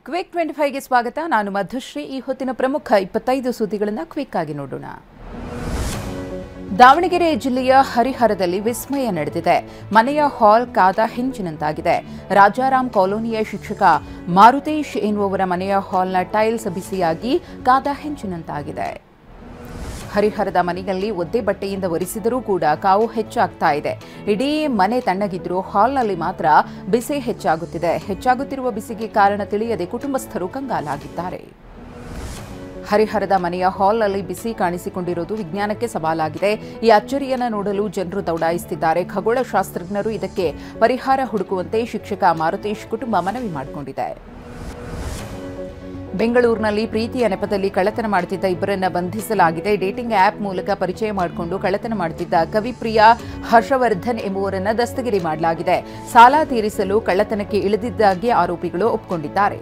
Quick 25ಗೆ ಸ್ವಾಗತ. ನಾನು ಮಧುಶ್ರೀ. ಈ ಹೊತ್ತಿನ ಪ್ರಮುಖ 25 ಸುದ್ದಿಗಳನ್ನು ಕ್ವಿಕ್ ಆಗಿ ನೋಡೋಣ. ದಾವಣಗೆರೆ ಜಿಲ್ಲೆಯ ಹರಿಹರದಲ್ಲಿ ವಿಸ್ಮಯ ನಡೆದಿದೆ. ಮನೆಯ ಹಾಲ್ ಕಾದ ಹೆಂಚಿನಂತಾಗಿದೆ. ರಾಜಾರಾಮ್ ಕಾಲೋನಿಯ ಶಿಕ್ಷಕ ಮಾರುತೇಶ್ ಎನ್ನುವವರ ಮನೆಯ ಹಾಲ್ನ ಟೈಲ್ಸ್ ಬಿಸಿಯಾಗಿ ಕಾದ ಹೆಂಚಿನಂತಾಗಿದೆ. ಹರಿಹರದ ಮನೆಯಲ್ಲಿ ಒದ್ದೆ ಬಟ್ಟೆಯಿಂದ ಒರೆಸಿದರೂ ಕೂಡ ಕಾವು ಹೆಚ್ಚಾಗ್ತಾ ಇದೆ. ಇಡೀ ಮನೆ ತಣ್ಣಗಿದ್ರೂ ಹಾಲ್ನಲ್ಲಿ ಮಾತ್ರ ಬಿಸಿ ಹೆಚ್ಚಾಗುತ್ತಿದೆ. ಹೆಚ್ಚಾಗುತ್ತಿರುವ ಬಿಸಿಗೆ ಕಾರಣ ತಿಳಿಯದೆ ಕುಟುಂಬಸ್ಥರು ಕಂಗಾಲಾಗಿದ್ದಾರೆ. ಹರಿಹರದ ಮನೆಯ ಹಾಲ್ನಲ್ಲಿ ಬಿಸಿ ಕಾಣಿಸಿಕೊಂಡಿರುವುದು ವಿಜ್ಞಾನಕ್ಕೆ ಸವಾಲಾಗಿದೆ. ಈ ಅಚ್ಚರಿಯನ್ನು ನೋಡಲು ಜನರು ದೌಡಾಯಿಸುತ್ತಿದ್ದಾರೆ. ಖಗೋಳಶಾಸ್ತ್ರಜ್ಞರು ಇದಕ್ಕೆ ಪರಿಹಾರ ಹುಡುಕುವಂತೆ ಶಿಕ್ಷಕ ಮಾರುತೇಶ್ ಕುಟುಂಬ ಮನವಿ ಮಾಡಿಕೊಂಡಿದೆ. ಬೆಂಗಳೂರಿನಲ್ಲಿ ಪ್ರೀತಿಯ ನೆಪದಲ್ಲಿ ಕಳ್ಳತನ ಮಾಡುತ್ತಿದ್ದ ಇಬ್ಬರನ್ನ ಬಂಧಿಸಲಾಗಿದೆ. ಡೇಟಿಂಗ್ ಆಪ್ ಮೂಲಕ ಪರಿಚಯ ಮಾಡಿಕೊಂಡು ಕಳ್ಳತನ ಮಾಡುತ್ತಿದ್ದ ಕವಿಪ್ರಿಯ ಹರ್ಷವರ್ಧನ್ ಎಂಬುವರನ್ನ ದಸ್ತಗಿರಿ ಮಾಡಲಾಗಿದೆ. ಸಾಲ ತೀರಿಸಲು ಕಳ್ಳತನಕ್ಕೆ ಇಳಿದಿದ್ದಾಗಿ ಆರೋಪಿಗಳು ಒಪ್ಪಿಕೊಂಡಿದ್ದಾರೆ.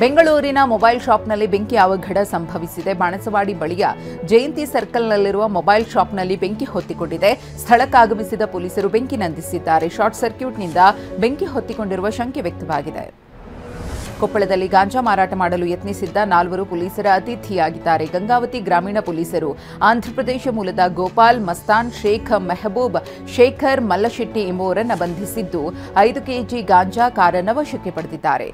ಬೆಂಗಳೂರಿನ ಮೊಬೈಲ್ ಶಾಪ್ನಲ್ಲಿ ಬೆಂಕಿ ಅವಘಡ ಸಂಭವಿಸಿದೆ. ಬಾಣಸವಾಡಿ ಬಳಿಯ ಜಯಂತಿ ಸರ್ಕಲ್ನಲ್ಲಿರುವ ಮೊಬೈಲ್ ಶಾಪ್ನಲ್ಲಿ ಬೆಂಕಿ ಹೊತ್ತಿಕೊಂಡಿದೆ. ಸ್ಥಳಕ್ಕಾಗಮಿಸಿದ ಪೊಲೀಸರು ಬೆಂಕಿ ನಂದಿಸಿದ್ದಾರೆ. ಶಾರ್ಟ್ ಸರ್ಕ್ಯೂಟ್ನಿಂದ ಬೆಂಕಿ ಹೊತ್ತಿಕೊಂಡಿರುವ ಶಂಕೆ ವ್ಯಕ್ತವಾಗಿದೆ. ಕೊಪ್ಪಳದಲ್ಲಿ ಗಾಂಜಾ ಮಾರಾಟ ಮಾಡಲು ಯತ್ನಿಸಿದ್ದ 4 ಪೊಲೀಸರ ಅತಿಥಿಯಾಗಿದ್ದಾರೆ. ಗಂಗಾವತಿ ಗ್ರಾಮೀಣ ಪೊಲೀಸರು ಆಂಧ್ರಪ್ರದೇಶ ಮೂಲದ ಗೋಪಾಲ್, ಮಸ್ತಾನ್ ಶೇಖ್, ಮೆಹಬೂಬ್, ಶೇಖರ್ ಮಲ್ಲಶೆಟ್ಟಿ ಎಂಬುವರನ್ನು ಬಂಧಿಸಿದ್ದು 5 ಕೆಜಿ ಗಾಂಜಾ ಕಾರನ್ನು ವಶಕ್ಕೆ ಪಡೆದಿದ್ದಾರೆ.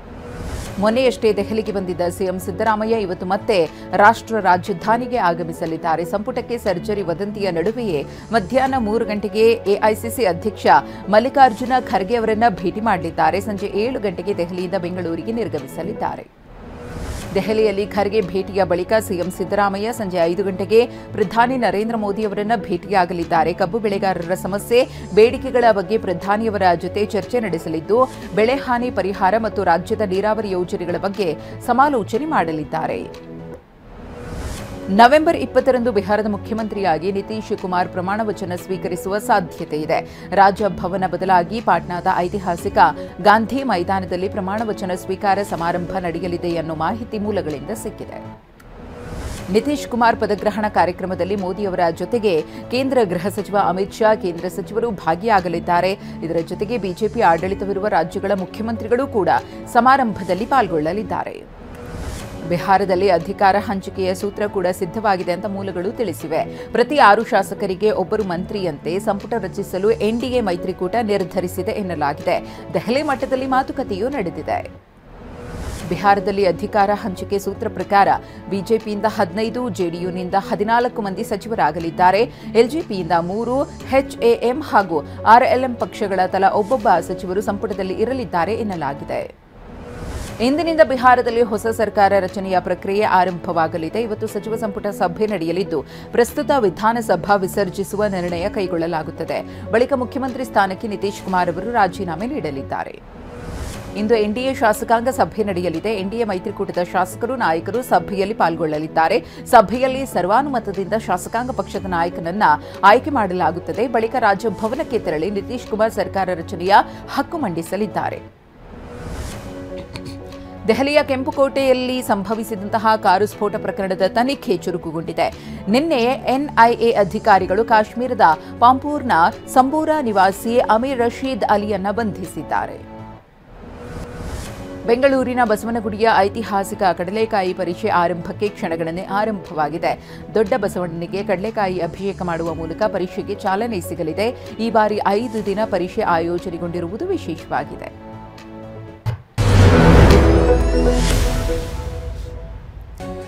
ಮೊನ್ನೆಯಷ್ಟೇ ದೆಹಲಿಗೆ ಬಂದಿದ್ದ ಸಿಎಂ ಸಿದ್ದರಾಮಯ್ಯ ಇವತ್ತು ಮತ್ತೆ ರಾಷ್ಟ್ರ ರಾಜಧಾನಿಗೆ ಆಗಮಿಸಲಿದ್ದಾರೆ. ಸಂಪುಟಕ್ಕೆ ಸರ್ಜರಿ ವದಂತಿಯ ನಡುವೆಯೇ ಮಧ್ಯಾಹ್ನ 3 ಗಂಟೆಗೆ ಎಐಸಿಸಿ ಅಧ್ಯಕ್ಷ ಮಲ್ಲಿಕಾರ್ಜುನ ಖರ್ಗೆ ಅವರನ್ನ ಭೇಟಿ ಮಾಡಲಿದ್ದಾರೆ. ಸಂಜೆ 7 ಗಂಟೆಗೆ ದೆಹಲಿಯಿಂದ ಬೆಂಗಳೂರಿಗೆ ನಿರ್ಗಮಿಸಲಿದ್ದಾರೆ. ದೆಹಲಿಯಲ್ಲಿ ಖರ್ಗೆ ಭೇಟಿಯ ಬಳಿಕ ಸಿಎಂ ಸಿದ್ದರಾಮಯ್ಯ ಸಂಜೆ 5 ಗಂಟೆಗೆ ಪ್ರಧಾನಿ ನರೇಂದ್ರ ಮೋದಿ ಅವರನ್ನ ಭೇಟಿಯಾಗಲಿದ್ದಾರೆ. ಕಬ್ಬು ಬೆಳೆಗಾರರ ಸಮಸ್ಯೆ, ಬೇಡಿಕೆಗಳ ಬಗ್ಗೆ ಪ್ರಧಾನಿಯವರ ಜೊತೆ ಚರ್ಚೆ ನಡೆಸಲಿದ್ದು, ಬೆಳೆ ಹಾನಿ ಪರಿಹಾರ ಮತ್ತು ರಾಜ್ಯದ ನೀರಾವರಿ ಯೋಜನೆಗಳ ಬಗ್ಗೆ ಸಮಾಲೋಚನೆ ಮಾಡಲಿದ್ದಾರೆ. ನವೆಂಬರ್ 20ರಂದು ಬಿಹಾರದ ಮುಖ್ಯಮಂತ್ರಿಯಾಗಿ ನಿತೀಶ್ ಕುಮಾರ್ ಪ್ರಮಾಣ ವಚನ ಸ್ವೀಕರಿಸುವ ಸಾಧ್ಯತೆ ಇದೆ. ರಾಜಭವನ ಬದಲಾಗಿ ಪಾಟ್ನಾದ ಐತಿಹಾಸಿಕ ಗಾಂಧಿ ಮೈದಾನದಲ್ಲಿ ಪ್ರಮಾಣ ವಚನ ಸ್ವೀಕಾರ ಸಮಾರಂಭ ನಡೆಯಲಿದೆ ಎನ್ನುವ ಮಾಹಿತಿ ಮೂಲಗಳಿಂದ ಸಿಕ್ಕಿದೆ. ನಿತೀಶ್ ಕುಮಾರ್ ಪದಗ್ರಹಣ ಕಾರ್ಯಕ್ರಮದಲ್ಲಿ ಮೋದಿಯವರ ಜೊತೆಗೆ ಕೇಂದ್ರ ಗೃಹ ಸಚಿವ ಅಮಿತ್ ಶಾ, ಕೇಂದ್ರ ಸಚಿವರು ಭಾಗಿಯಾಗಲಿದ್ದಾರೆ. ಇದರ ಜೊತೆಗೆ ಬಿಜೆಪಿ ಆಡಳಿತವಿರುವ ರಾಜ್ಯಗಳ ಮುಖ್ಯಮಂತ್ರಿಗಳೂ ಕೂಡ ಸಮಾರಂಭದಲ್ಲಿ ಪಾಲ್ಗೊಳ್ಳಲಿದ್ದಾರೆ. ಬಿಹಾರದಲ್ಲಿ ಅಧಿಕಾರ ಹಂಚಿಕೆಯ ಸೂತ್ರ ಕೂಡ ಸಿದ್ಧವಾಗಿದೆ ಅಂತ ಮೂಲಗಳು ತಿಳಿಸಿವೆ. ಪ್ರತಿ 6 ಶಾಸಕರಿಗೆ ಒಬ್ಬರು ಮಂತ್ರಿಯಂತೆ ಸಂಪುಟ ರಚಿಸಲು ಎನ್ಡಿಎ ಮೈತ್ರಿಕೂಟ ನಿರ್ಧರಿಸಿದೆ ಎನ್ನಲಾಗಿದೆ. ದೆಹಲಿ ಮಟ್ಟದಲ್ಲಿ ಮಾತುಕತೆಯೂ ನಡೆದಿದೆ. ಬಿಹಾರದಲ್ಲಿ ಅಧಿಕಾರ ಹಂಚಿಕೆ ಸೂತ್ರ ಪ್ರಕಾರ ಬಿಜೆಪಿಯಿಂದ 15, ಜೆಡಿಯುನಿಂದ 14 ಮಂದಿ ಸಚಿವರಾಗಲಿದ್ದಾರೆ. ಎಲ್ಜೆಪಿಯಿಂದ 3, ಎಚ್ಎಎಂ ಹಾಗೂ ಆರ್ಎಲ್ಎಂ ಪಕ್ಷಗಳ ತಲಾ ಒಬ್ಬೊಬ್ಬ ಸಚಿವರು ಸಂಪುಟದಲ್ಲಿ ಇರಲಿದ್ದಾರೆ ಎನ್ನಲಾಗಿದೆ. ಇಂದಿನಿಂದ ಬಿಹಾರದಲ್ಲಿ ಹೊಸ ಸರ್ಕಾರ ರಚನೆಯ ಪ್ರಕ್ರಿಯೆ ಆರಂಭವಾಗಲಿದೆ. ಇವತ್ತು ಸಚಿವ ಸಂಪುಟ ಸಭೆ ನಡೆಯಲಿದ್ದು, ಪ್ರಸ್ತುತ ವಿಧಾನಸಭಾ ವಿಸರ್ಜಿಸುವ ನಿರ್ಣಯ ಕೈಗೊಳ್ಳಲಾಗುತ್ತದೆ. ಬಳಿಕ ಮುಖ್ಯಮಂತ್ರಿ ಸ್ಥಾನಕ್ಕೆ ನಿತೀಶ್ ಕುಮಾರ್ ಅವರು ರಾಜೀನಾಮೆ ನೀಡಲಿದ್ದಾರೆ. ಇಂದು ಎನ್ಡಿಎ ಶಾಸಕಾಂಗ ಸಭೆ ನಡೆಯಲಿದೆ. ಎನ್ಡಿಎ ಮೈತ್ರಿಕೂಟದ ಶಾಸಕರು, ನಾಯಕರು ಸಭೆಯಲ್ಲಿ ಪಾಲ್ಗೊಳ್ಳಲಿದ್ದಾರೆ. ಸಭೆಯಲ್ಲಿ ಸರ್ವಾನುಮತದಿಂದ ಶಾಸಕಾಂಗ ಪಕ್ಷದ ನಾಯಕನನ್ನ ಆಯ್ಕೆ ಮಾಡಲಾಗುತ್ತದೆ. ಬಳಿಕ ರಾಜಭವನಕ್ಕೆ ತೆರಳಿ ನಿತೀಶ್ ಕುಮಾರ್ ಸರ್ಕಾರ ರಚನೆಯ ಹಕ್ಕು ಮಂಡಿಸಲಿದ್ದಾರೆ. ದೆಹಲಿಯ ಕೆಂಪುಕೋಟೆಯಲ್ಲಿ ಸಂಭವಿಸಿದಂತಹ ಕಾರು ಸ್ಫೋಟ ಪ್ರಕರಣದ ತನಿಖೆ ಚುರುಕುಗೊಂಡಿದೆ. ನಿನ್ನೆ ಎನ್ಐಎ ಅಧಿಕಾರಿಗಳು ಕಾಶ್ಮೀರದ ಪಾಂಪೂರ್ನ ಸಂಬೂರಾ ನಿವಾಸಿ ಅಮೀರ್ ರಶೀದ್ ಅಲಿಯನ್ನ ಬಂಧಿಸಿದ್ದಾರೆ. ಬೆಂಗಳೂರಿನ ಬಸವನಗುಡಿಯ ಐತಿಹಾಸಿಕ ಕಡಲೆಕಾಯಿ ಪರೀಕ್ಷೆ ಆರಂಭಕ್ಕೆ ಕ್ಷಣಗಣನೆ ಆರಂಭವಾಗಿದೆ. ದೊಡ್ಡ ಬಸವಣ್ಣನಿಗೆ ಕಡಲೆಕಾಯಿ ಅಭಿಷೇಕ ಮಾಡುವ ಮೂಲಕ ಪರೀಕ್ಷೆಗೆ ಚಾಲನೆ ಸಿಗಲಿದೆ. ಈ ಬಾರಿ 5 ದಿನ ಪರೀಕ್ಷೆ ಆಯೋಜನೆಗೊಂಡಿರುವುದು ವಿಶೇಷವಾಗಿದೆ.